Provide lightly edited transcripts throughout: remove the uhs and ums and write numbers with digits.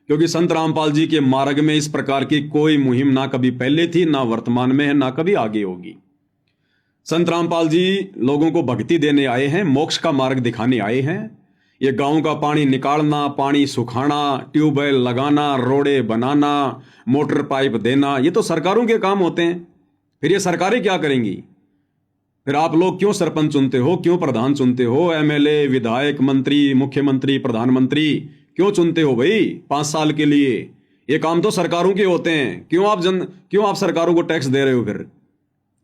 क्योंकि संत रामपाल जी के मार्ग में इस प्रकार की कोई मुहिम ना कभी पहले थी, ना वर्तमान में है, ना कभी आगे होगी। संत रामपाल जी लोगों को भक्ति देने आए हैं, मोक्ष का मार्ग दिखाने आए हैं। ये गांव का पानी निकालना, पानी सुखाना, ट्यूबवेल लगाना, रोड़े बनाना, मोटर पाइप देना, ये तो सरकारों के काम होते हैं। फिर ये सरकारें क्या करेंगी? फिर आप लोग क्यों सरपंच चुनते हो, क्यों प्रधान चुनते हो, एमएलए, विधायक, मंत्री, मुख्यमंत्री, प्रधानमंत्री क्यों चुनते हो भाई 5 साल के लिए? ये काम तो सरकारों के होते हैं। क्यों आप सरकारों को टैक्स दे रहे हो? फिर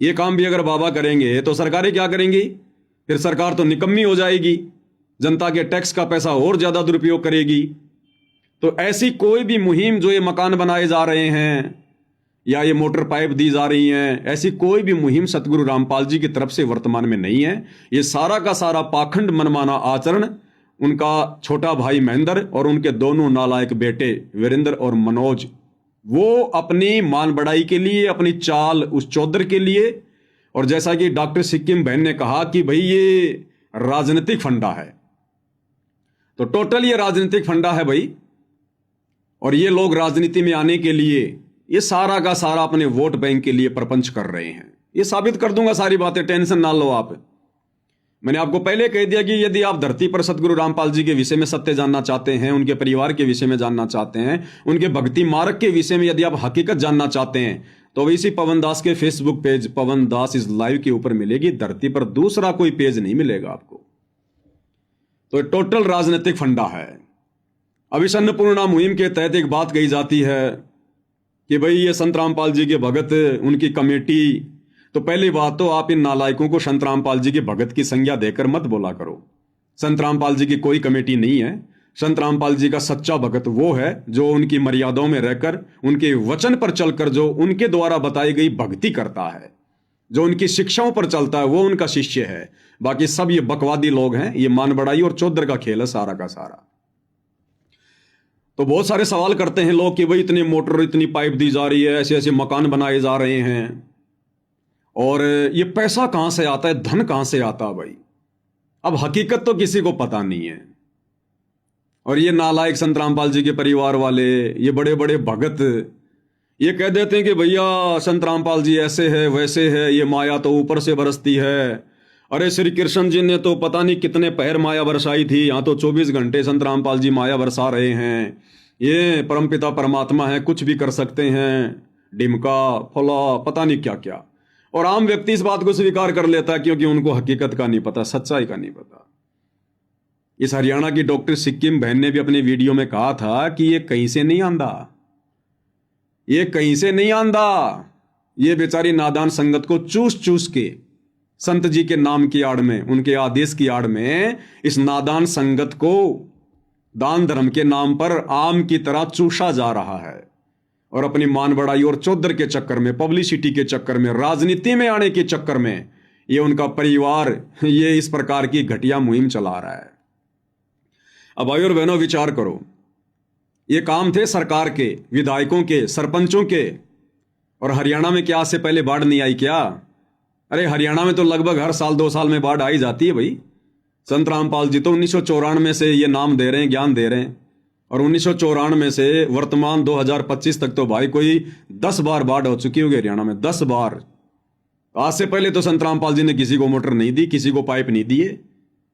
ये काम भी अगर बाबा करेंगे तो सरकारें क्या करेंगी? फिर सरकार तो निकम्मी हो जाएगी, जनता के टैक्स का पैसा और ज्यादा दुरुपयोग करेगी। तो ऐसी कोई भी मुहिम, जो ये मकान बनाए जा रहे हैं या ये मोटर पाइप दी जा रही हैं, ऐसी कोई भी मुहिम सतगुरु रामपाल जी की तरफ से वर्तमान में नहीं है। ये सारा का सारा पाखंड मनमाना आचरण उनका छोटा भाई महेंद्र और उनके दोनों नालायक बेटे वीरेंद्र और मनोज, वो अपनी मान बढ़ाई के लिए, अपनी चाल उस चौधर के लिए, और जैसा कि डॉक्टर सिक्किम बहन ने कहा कि भाई ये राजनीतिक फंडा है, तो टोटल ये राजनीतिक फंडा है भाई। और ये लोग राजनीति में आने के लिए ये सारा का सारा अपने वोट बैंक के लिए प्रपंच कर रहे हैं। ये साबित कर दूंगा सारी बातें, टेंशन ना लो आप। मैंने आपको पहले कह दिया कि यदि आप धरती पर सतगुरु रामपाल जी के विषय में सत्य जानना चाहते हैं, उनके परिवार के विषय में जानना चाहते हैं, उनके भक्ति मार्ग के विषय में यदि आप हकीकत जानना चाहते हैं, तो इसी पवन दास के Facebook page Pawan Das is live के ऊपर मिलेगी। धरती पर दूसरा कोई पेज नहीं मिलेगा आपको। तो टोटल राजनीतिक फंडा है। अब इस अन्नपूर्णा मुहिम के तहत एक बात कही जाती है कि भाई ये संत रामपाल जी के भगत, उनकी कमेटी। तो पहली बात तो आप इन नालायकों को संत रामपाल जी के भगत की संज्ञा देकर मत बोला करो। संत रामपाल जी की कोई कमेटी नहीं है। संत रामपाल जी का सच्चा भगत वो है जो उनकी मर्यादाओं में रहकर, उनके वचन पर चलकर, जो उनके द्वारा बताई गई भक्ति करता है, जो उनकी शिक्षाओं पर चलता है, वो उनका शिष्य है। बाकी सब ये बकवादी लोग हैं। ये मान बढ़ाई और चौधर का खेल है सारा का सारा। तो बहुत सारे सवाल करते हैं लोग कि भाई इतने मोटर, इतनी पाइप दी जा रही है, ऐसे ऐसे मकान बनाए जा रहे हैं, और ये पैसा कहां से आता है, धन कहां से आता है भाई? अब हकीकत तो किसी को पता नहीं है। और ये नालायक संत रामपाल जी के परिवार वाले, ये बड़े बड़े भगत, ये कह देते हैं कि भैया संत रामपाल जी ऐसे है वैसे है, ये माया तो ऊपर से बरसती है। अरे श्री कृष्ण जी ने तो पता नहीं कितने पहर माया बरसाई थी, यहाँ तो 24 घंटे संत रामपाल जी माया बरसा रहे हैं। ये परमपिता परमात्मा है, कुछ भी कर सकते हैं, डिमका फला पता नहीं क्या क्या। और आम व्यक्ति इस बात को स्वीकार कर लेता है क्योंकि उनको हकीकत का नहीं पता, सच्चाई का नहीं पता। इस हरियाणा की डॉक्टर सिक्किम बहन ने भी अपने वीडियो में कहा था कि ये कहीं से नहीं आंदा, ये कहीं से नहीं आंदा। ये बेचारी नादान संगत को चूस चूस के संत जी के नाम की आड़ में, उनके आदेश की आड़ में, इस नादान संगत को दान धर्म के नाम पर आम की तरह चूसा जा रहा है। और अपनी मान बढ़ाई और चौधर के चक्कर में, पब्लिसिटी के चक्कर में, राजनीति में आने के चक्कर में ये उनका परिवार ये इस प्रकार की घटिया मुहिम चला रहा है। अब भाई और बहनों विचार करो, ये काम थे सरकार के, विधायकों के, सरपंचों के। और हरियाणा में क्या आज से पहले बाढ़ नहीं आई क्या? अरे हरियाणा में तो लगभग हर साल 2 साल में बाढ़ आई जाती है भाई। संत रामपाल जी तो 1994 से ये नाम दे रहे हैं, ज्ञान दे रहे हैं, और 1994 से वर्तमान 2025 तक तो भाई कोई 10 बार बाढ़ हो चुकी होगी हरियाणा में, 10 बार। आज से पहले तो संत रामपाल जी ने किसी को मोटर नहीं दी, किसी को पाइप नहीं दिए।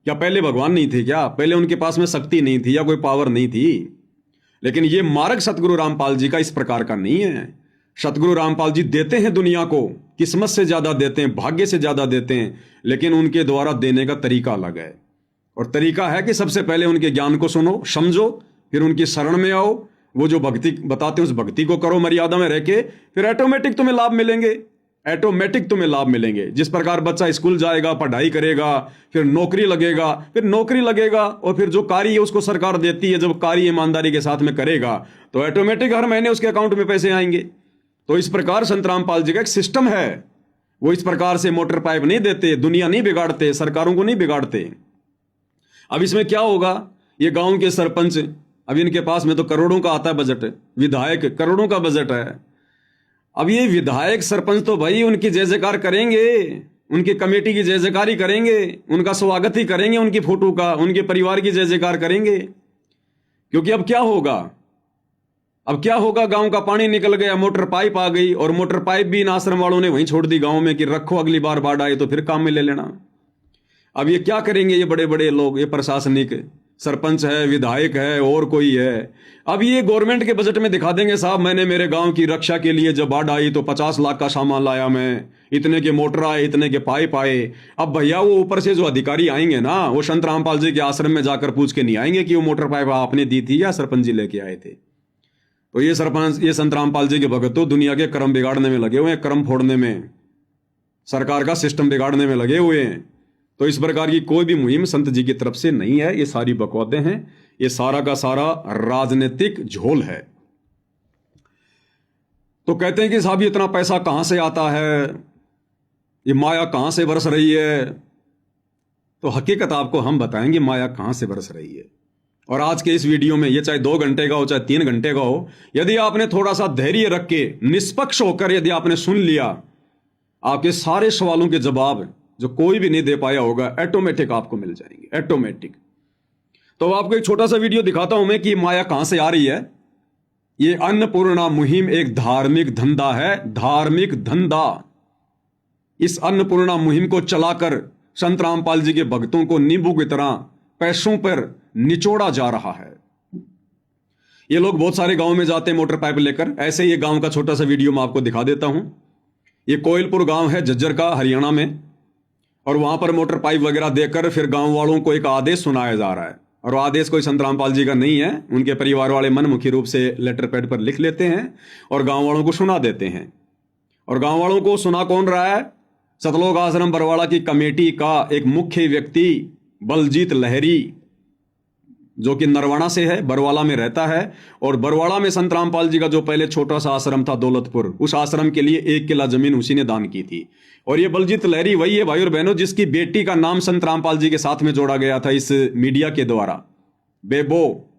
क्या पहले भगवान नहीं थे क्या? पहले उनके पास में शक्ति नहीं थी या कोई पावर नहीं थी? लेकिन ये मार्ग सतगुरु रामपाल जी का इस प्रकार का नहीं है। सतगुरु रामपाल जी देते हैं दुनिया को, किस्मत से ज्यादा देते हैं, भाग्य से ज्यादा देते हैं, लेकिन उनके द्वारा देने का तरीका अलग है। और तरीका है कि सबसे पहले उनके ज्ञान को सुनो, समझो, फिर उनकी शरण में आओ, वो जो भक्ति बताते हैं उस भक्ति को करो मर्यादा में रह के, फिर ऑटोमेटिक तुम्हें लाभ मिलेंगे। ऑटोमेटिक तुम्हें लाभ मिलेंगे। जिस प्रकार बच्चा स्कूल जाएगा, पढ़ाई करेगा, फिर नौकरी लगेगा, फिर नौकरी लगेगा, और फिर जो कार्य उसको सरकार देती है, जब कार्य ईमानदारी के साथ में करेगा तो ऑटोमेटिक हर महीने उसके अकाउंट में पैसे आएंगे। तो इस प्रकार संत रामपाल जी का एक सिस्टम है। वो इस प्रकार से मोटर पाइप नहीं देते, दुनिया नहीं बिगाड़ते, सरकारों को नहीं बिगाड़ते। अब इसमें क्या होगा? ये गांव के सरपंच, अब इनके पास में तो करोड़ों का आता है बजट, विधायक करोड़ों का बजट है। अब ये विधायक सरपंच तो भाई उनकी जय जयकार करेंगे, उनकी कमेटी की जय जयकारी करेंगे, उनका स्वागत ही करेंगे, उनकी फोटो का, उनके परिवार की जय जयकार करेंगे। क्योंकि अब क्या होगा, अब क्या होगा, गांव का पानी निकल गया, मोटर पाइप आ गई, और मोटर पाइप भी इन आश्रम वालों ने वहीं छोड़ दी गांव में कि रखो, अगली बार बाढ़ आए तो फिर काम में ले लेना। अब ये क्या करेंगे ये बड़े बड़े लोग, ये प्रशासनिक, सरपंच है, विधायक है, और कोई है। अब ये गवर्नमेंट के बजट में दिखा देंगे, साहब मैंने मेरे गांव की रक्षा के लिए जब बाढ़ आई तो 50 लाख का सामान लाया मैं, इतने के मोटर आए, इतने के पाइप आए। अब भैया वो ऊपर से जो अधिकारी आएंगे ना, वो संत रामपाल जी के आश्रम में जाकर पूछ के नहीं आएंगे कि वो मोटर पाइप आपने दी थी या सरपंच जी लेके आए थे। तो ये सरपंच, ये संत रामपाल जी के भगत तो दुनिया के कर्म बिगाड़ने में लगे हुए हैं, कर्म फोड़ने में, सरकार का सिस्टम बिगाड़ने में लगे हुए हैं। तो इस प्रकार की कोई भी मुहिम संत जी की तरफ से नहीं है, ये सारी बकवादें हैं, ये सारा का सारा राजनीतिक झोल है। तो कहते हैं कि साहब ये इतना पैसा कहां से आता है, ये माया कहां से बरस रही है। तो हकीकत आपको हम बताएंगे माया कहां से बरस रही है। और आज के इस वीडियो में, ये चाहे 2 घंटे का हो चाहे 3 घंटे का हो, यदि आपने थोड़ा सा धैर्य रख के निष्पक्ष होकर यदि आपने सुन लिया, आपके सारे सवालों के जवाब जो कोई भी नहीं दे पाया होगा ऑटोमेटिक आपको मिल जाएंगे, ऑटोमेटिक। तो आपको एक छोटा सा वीडियो दिखाता हूं मैं कि माया कहां से आ रही है। ये अन्नपूर्णा मुहिम एक धार्मिक धंधा है, धार्मिक धंधा। इस अन्नपूर्णा मुहिम को चलाकर संत रामपाल जी के भक्तों को नींबू की तरह पैसों पर निचोड़ा जा रहा है। ये लोग बहुत सारे गांव में जाते हैं मोटर पाइप लेकर। ऐसे ये गांव का छोटा सा वीडियो मैं आपको दिखा देता हूं। ये कोयलपुर गांव है झज्जर का, हरियाणा में, और वहां पर मोटर पाइप वगैरह देकर फिर गांव वालों को एक आदेश सुनाया जा रहा है। और आदेश कोई संत रामपाल जी का नहीं है, उनके परिवार वाले मनमुखी रूप से लेटर पैड पर लिख लेते हैं और गांव वालों को सुना देते हैं। और गांव वालों को सुना कौन रहा है? सतलोक आश्रम बरवाड़ा की कमेटी का एक मुख्य व्यक्ति बलजीत लहरी, जो कि नरवाणा से है, बरवाला में रहता है। और बरवाड़ा में संत रामपाल जी का जो पहले छोटा सा आश्रम था दौलतपुर, उस आश्रम के लिए 1 किला जमीन उसी ने दान की थी। और ये बलजीत लहरी वही है भाई और बहनों, जिसकी बेटी का नाम संत रामपाल जी के साथ में जोड़ा गया था इस मीडिया के द्वारा। बेबो,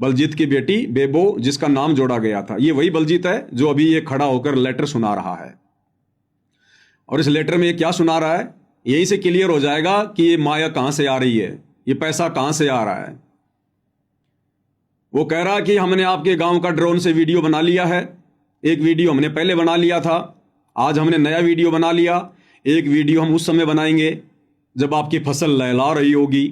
बलजीत की बेटी बेबो, जिसका नाम जोड़ा गया था, ये वही बलजीत है जो अभी ये खड़ा होकर लेटर सुना रहा है। और इस लेटर में ये क्या सुना रहा है, यहीं से क्लियर हो जाएगा कि ये माया कहां से आ रही है, ये पैसा कहां से आ रहा है। वो कह रहा है कि हमने आपके गांव का ड्रोन से वीडियो बना लिया है। एक वीडियो हमने पहले बना लिया था, आज हमने नया वीडियो बना लिया। एक वीडियो हम उस समय बनाएंगे जब आपकी फसल लहला रही होगी।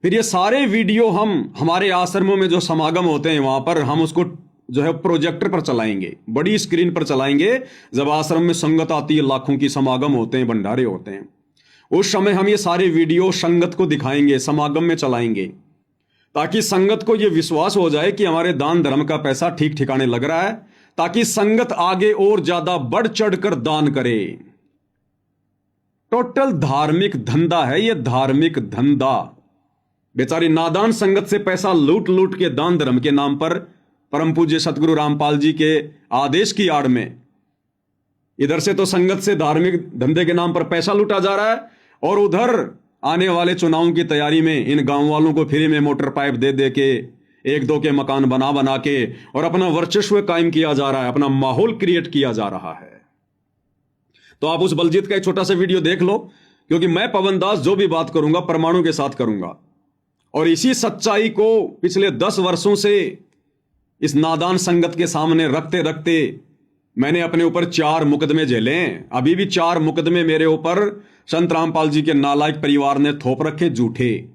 फिर ये सारे वीडियो हम हमारे आश्रमों में जो समागम होते हैं वहां पर हम उसको जो है प्रोजेक्टर पर चलाएंगे, बड़ी स्क्रीन पर चलाएंगे। जब आश्रम में संगत आती है, लाखों की समागम होते हैं, भंडारे होते हैं, उस समय हम ये सारे वीडियो संगत को दिखाएंगे, समागम में चलाएंगे, ताकि संगत को यह विश्वास हो जाए कि हमारे दान धर्म का पैसा ठीक ठिकाने लग रहा है, ताकि संगत आगे और ज्यादा बढ़ चढ़कर दान करे। टोटल धार्मिक धंधा है ये, धार्मिक धंधा। बेचारी नादान संगत से पैसा लूट लूट के दान धर्म के नाम पर परम पूज्य सतगुरु रामपाल जी के आदेश की आड़ में इधर से तो संगत से धार्मिक धंधे के नाम पर पैसा लूटा जा रहा है, और उधर आने वाले चुनावों की तैयारी में इन गांव वालों को फ्री में मोटर पाइप दे दे के 1-2 के मकान बना के और अपना वर्चस्व कायम किया जा रहा है, अपना माहौल क्रिएट किया जा रहा है। तो आप उस बलजीत का एक छोटा सा वीडियो देख लो, क्योंकि मैं पवन दास जो भी बात करूंगा प्रमाणों के साथ करूंगा। और इसी सच्चाई को पिछले 10 वर्षों से इस नादान संगत के सामने रखते रखते मैंने अपने ऊपर 4 मुकदमे झेले हैं। अभी भी 4 मुकदमे मेरे ऊपर संत रामपाल जी के नालायक परिवार ने थोप रखे, झूठे।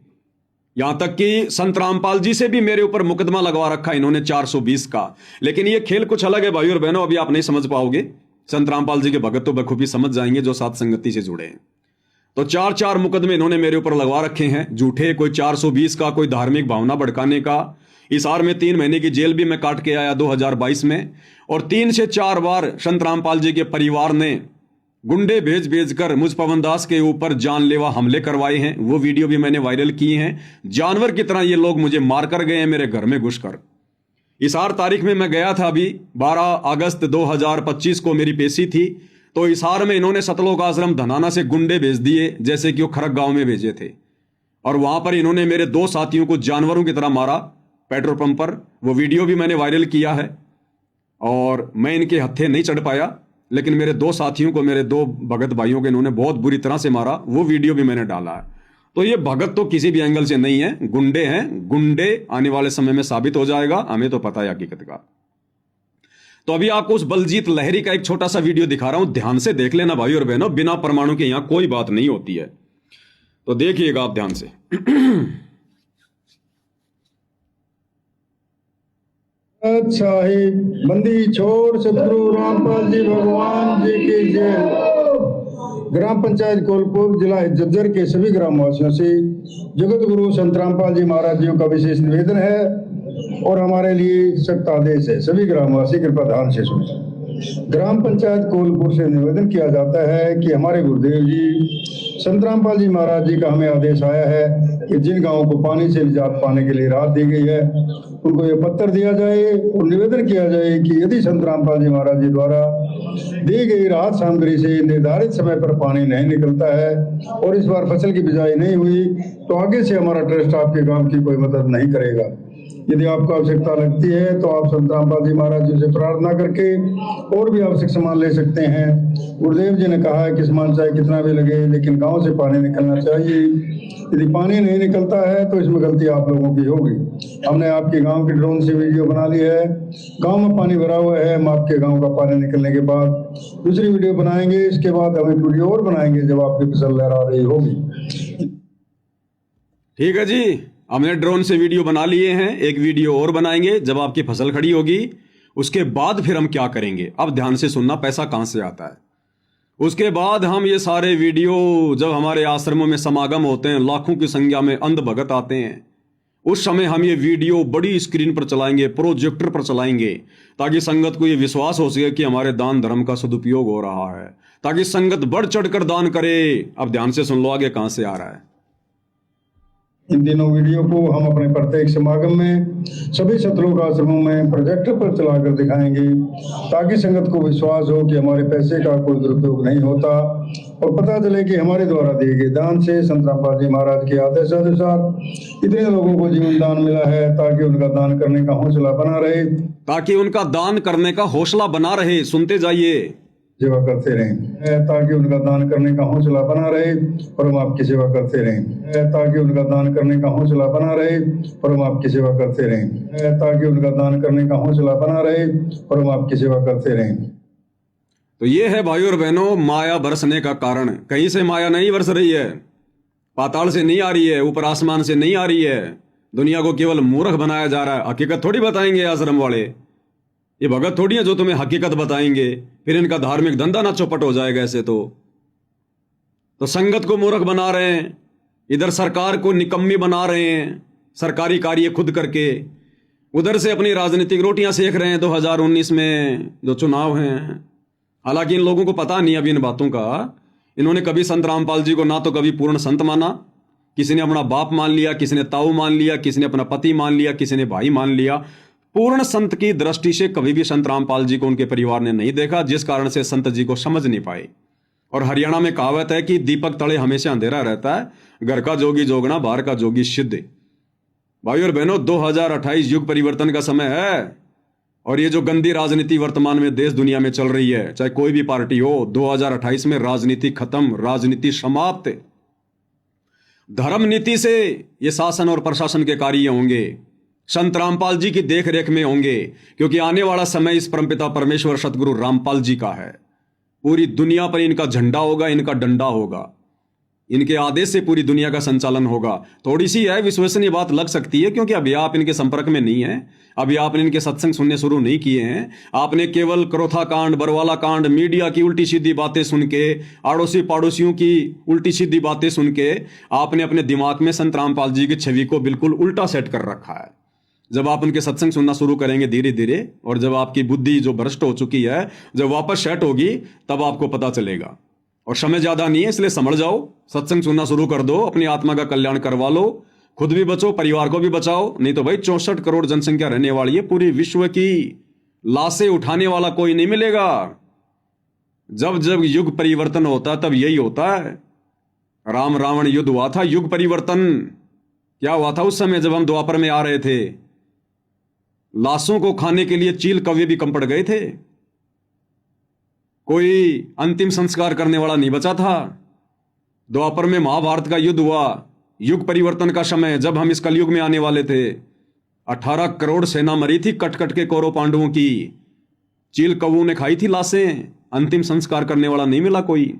यहां तक कि संत रामपाल जी से भी मेरे ऊपर मुकदमा लगवा रखा इन्होंने 420 का। लेकिन ये खेल कुछ अलग है भाई और बहनों, अभी आप नहीं समझ पाओगे। संत रामपाल जी के भगत तो बखूबी समझ जाएंगे जो साथ संगति से जुड़े हैं। तो 4 मुकदमे इन्होंने मेरे ऊपर लगवा रखे हैं झूठे, कोई 420 का, कोई धार्मिक भावना भड़काने का। हिसार में 3 महीने की जेल भी मैं काट के आया 2022 में। और 3 से 4 बार संत रामपाल जी के परिवार ने गुंडे भेज कर मुझ पवन दास के ऊपर जानलेवा हमले करवाए हैं। वो वीडियो भी मैंने वायरल किए हैं। जानवर की तरह ये लोग मुझे मार कर गए हैं मेरे घर में घुसकर। हिसार तारीख में मैं गया था, अभी 12 अगस्त 2025 को मेरी पेशी थी। तो हिसार में इन्होंने सतलोक आश्रम धनाना से गुंडे भेज दिए, जैसे कि वो खरक गांव में भेजे थे। और वहां पर इन्होंने मेरे 2 साथियों को जानवरों की तरह मारा पेट्रोल पंप पर। वो वीडियो भी मैंने वायरल किया है। और मैं इनके हत्थे नहीं चढ़ पाया, लेकिन मेरे 2 साथियों को, मेरे 2 भगत भाइयों को इन्होंने बहुत बुरी तरह से मारा। वो वीडियो भी मैंने डाला है। तो ये भगत तो किसी भी एंगल से नहीं है, गुंडे हैं। गुंडे आने वाले समय में साबित हो जाएगा, हमें तो पता है हकीकत का। तो अभी आपको उस बलजीत लहरी का एक छोटा सा वीडियो दिखा रहा हूं, ध्यान से देख लेना भाई और बहनों। बिना परमाणु के यहां कोई बात नहीं होती है, तो देखिएगा आप ध्यान से। शाही बंदी छोड़ सतगुरु रामपाल जी भगवान जी की जय। ग्राम पंचायत कोलपुर जिला झज्जर के सभी ग्रामवासियों से जगत गुरु संत रामपाल जी महाराज जी का विशेष निवेदन है और हमारे लिए सख्त आदेश है। सभी ग्रामवासी कृपया ध्यान से सुने। ग्राम पंचायत कोलपुर से निवेदन किया जाता है कि हमारे गुरुदेव जी संत रामपाल जी महाराज जी का हमें आदेश आया है कि जिन गांवों को पानी से निजात पाने के लिए राहत दी गई है उनको ये पत्र दिया जाए और निवेदन किया जाए कि यदि संत रामपाल जी महाराज जी द्वारा दी गई राहत सामग्री से निर्धारित समय पर पानी नहीं निकलता है और इस बार फसल की बिजाई नहीं हुई तो आगे से हमारा ट्रस्ट आपके गांव की कोई मदद नहीं करेगा। यदि आपको आवश्यकता लगती है तो आप संत रामपाल जी महाराज जी से प्रार्थना करके और भी आवश्यक सामान ले सकते हैं। गुरुदेव जी ने कहा है कि सामान चाहे कितना भी लगे लेकिन गांव से पानी निकलना चाहिए। यदि पानी नहीं निकलता है तो इसमें गलती आप लोगों की होगी। हमने आपके गांव के ड्रोन से वीडियो बना ली है, गांव में पानी भरा हुआ है, हम आपके गांव का पानी निकलने के बाद दूसरी वीडियो बनाएंगे। इसके बाद हम एक वीडियो और बनाएंगे जब आपकी फसल लहरा रही होगी। ठीक है जी, हमने ड्रोन से वीडियो बना लिए हैं, एक वीडियो और बनाएंगे जब आपकी फसल खड़ी होगी। उसके बाद फिर हम क्या करेंगे, अब ध्यान से सुनना, पैसा कहां से आता है। उसके बाद हम ये सारे वीडियो जब हमारे आश्रमों में समागम होते हैं, लाखों की संख्या में अंध भगत आते हैं, उस समय हम ये वीडियो बड़ी स्क्रीन पर चलाएंगे, प्रोजेक्टर पर चलाएंगे, ताकि संगत को ये विश्वास हो सके कि हमारे दान धर्म का सदुपयोग हो रहा है, ताकि संगत बढ़ चढ़कर दान करे। अब ध्यान से सुन लो आगे कहां से आ रहा है। इन दिनों वीडियो को हम अपने प्रत्येक समागम में सभी सतलोक आश्रमों में प्रोजेक्टर पर चलाकर दिखाएंगे ताकि संगत को विश्वास हो कि हमारे पैसे का कोई दुरुपयोग नहीं होता और पता चले कि हमारे द्वारा दिए गए दान से संत रामपाल जी महाराज के आदेश अनुसार इतने लोगों को जीवन दान मिला है, ताकि उनका दान करने का हौसला बना रहे, ताकि उनका दान करने का हौसला बना रहे। सुनते जाइए, सेवा करते रहें, ताकि उनका दान करने का हौसला बना रहे और हम आपकी सेवा करते रहें, ताकि उनका दान करने का हौसला बना रहे और हम आपकी सेवा करते रहें, ताकि उनका दान करने का हौसला बना रहे और हम आपकी सेवा करते रहें। तो ये है भाइयों और बहनों माया बरसने का कारण। कहीं से माया नहीं बरस रही है, पाताल से नहीं आ रही है, ऊपर आसमान से नहीं आ रही है। दुनिया को केवल मूर्ख बनाया जा रहा है। हकीकत थोड़ी बताएंगे आश्रम वाले, ये भगत थोड़ी है जो तुम्हें हकीकत बताएंगे, फिर इनका धार्मिक धंधा ना चौपट हो जाएगा ऐसे। तो संगत को मूर्ख बना रहे हैं, इधर सरकार को निकम्मी बना रहे हैं सरकारी कार्य खुद करके, उधर से अपनी राजनीतिक रोटियां सेक रहे हैं 2019 में जो चुनाव हैं। हालांकि इन लोगों को पता नहीं अभी इन बातों का। इन्होंने कभी संत रामपाल जी को ना तो कभी पूर्ण संत माना, किसी ने अपना बाप मान लिया, किसी ने ताऊ मान लिया, किसी ने अपना पति मान लिया, किसी ने भाई मान लिया। पूर्ण संत की दृष्टि से कभी भी संत रामपाल जी को उनके परिवार ने नहीं देखा, जिस कारण से संत जी को समझ नहीं पाए। और हरियाणा में कहावत है कि दीपक तले हमेशा अंधेरा रहता है, घर का जोगी जोगना, बाहर का जोगी सिद्ध। भाई और बहनों, 2028 युग परिवर्तन का समय है और ये जो गंदी राजनीति वर्तमान में देश दुनिया में चल रही है, चाहे कोई भी पार्टी हो, 2028 में राजनीति खत्म, राजनीति समाप्त। धर्म नीति से ये शासन और प्रशासन के कार्य होंगे, संत रामपाल जी की देख रेख में होंगे, क्योंकि आने वाला समय इस परमपिता परमेश्वर सतगुरु रामपाल जी का है। पूरी दुनिया पर इनका झंडा होगा, इनका डंडा होगा, इनके आदेश से पूरी दुनिया का संचालन होगा। थोड़ी सी है विश्वसनीय बात लग सकती है, क्योंकि अभी आप इनके संपर्क में नहीं है, अभी आपने इनके सत्संग सुनने शुरू नहीं किए हैं। आपने केवल क्रोथा कांड, बरवाला कांड, मीडिया की उल्टी सीधी बातें सुन के, आड़ोसी पड़ोसियों की उल्टी सीधी बातें सुन के आपने अपने दिमाग में संत रामपाल जी की छवि को बिल्कुल उल्टा सेट कर रखा है। जब आप उनके सत्संग सुनना शुरू करेंगे धीरे धीरे, और जब आपकी बुद्धि जो भ्रष्ट हो चुकी है जब वापस सेट होगी, तब आपको पता चलेगा। और समय ज्यादा नहीं है, इसलिए समझ जाओ, सत्संग सुनना शुरू कर दो, अपनी आत्मा का कल्याण करवा लो, खुद भी बचो, परिवार को भी बचाओ। नहीं तो भाई 64 करोड़ जनसंख्या रहने वाली है, पूरी विश्व की लाशें उठाने वाला कोई नहीं मिलेगा। जब जब युग परिवर्तन होता है तब यही होता है। राम रावण युद्ध हुआ था, युग परिवर्तन क्या हुआ था उस समय जब हम द्वापर में आ रहे थे? लाशों को खाने के लिए चील कौवे भी कम पड़ गए थे, कोई अंतिम संस्कार करने वाला नहीं बचा था। द्वापर में महाभारत का युद्ध हुआ, युग परिवर्तन का समय, जब हम इस कलयुग में आने वाले थे, 18 करोड़ सेना मरी थी कट कट के कौरव पांडवों की। चील कौओं ने खाई थी लाशें, अंतिम संस्कार करने वाला नहीं मिला कोई।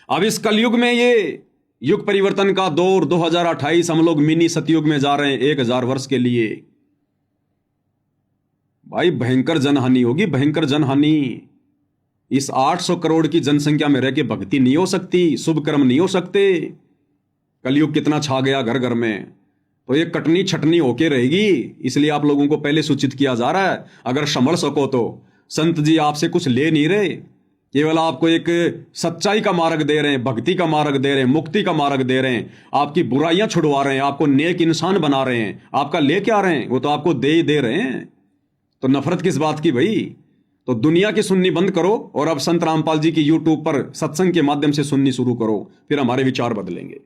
अब इस कलयुग में ये युग परिवर्तन का दौर 2028, हम लोग मिनी सतयुग में जा रहे हैं 1000 वर्ष के लिए। भाई भयंकर जनहानि होगी, भयंकर जनहानि। इस 800 करोड़ की जनसंख्या में रह के भक्ति नहीं हो सकती, शुभ कर्म नहीं हो सकते। कलयुग कितना छा गया घर घर में, तो ये कटनी छटनी होके रहेगी। इसलिए आप लोगों को पहले सूचित किया जा रहा है, अगर संभल सको तो। संत जी आपसे कुछ ले नहीं रहे, केवल आपको एक सच्चाई का मार्ग दे रहे हैं, भक्ति का मार्ग दे रहे हैं, मुक्ति का मार्ग दे रहे हैं, आपकी बुराइयां छुड़वा रहे हैं, आपको नेक इंसान बना रहे हैं। आपका ले क्या रहे हैं, वो तो आपको दे ही दे रहे हैं। तो नफरत किस बात की भाई? तो दुनिया की सुननी बंद करो और अब संत रामपाल जी की यूट्यूब पर सत्संग के माध्यम से सुननी शुरू करो, फिर हमारे विचार बदलेंगे।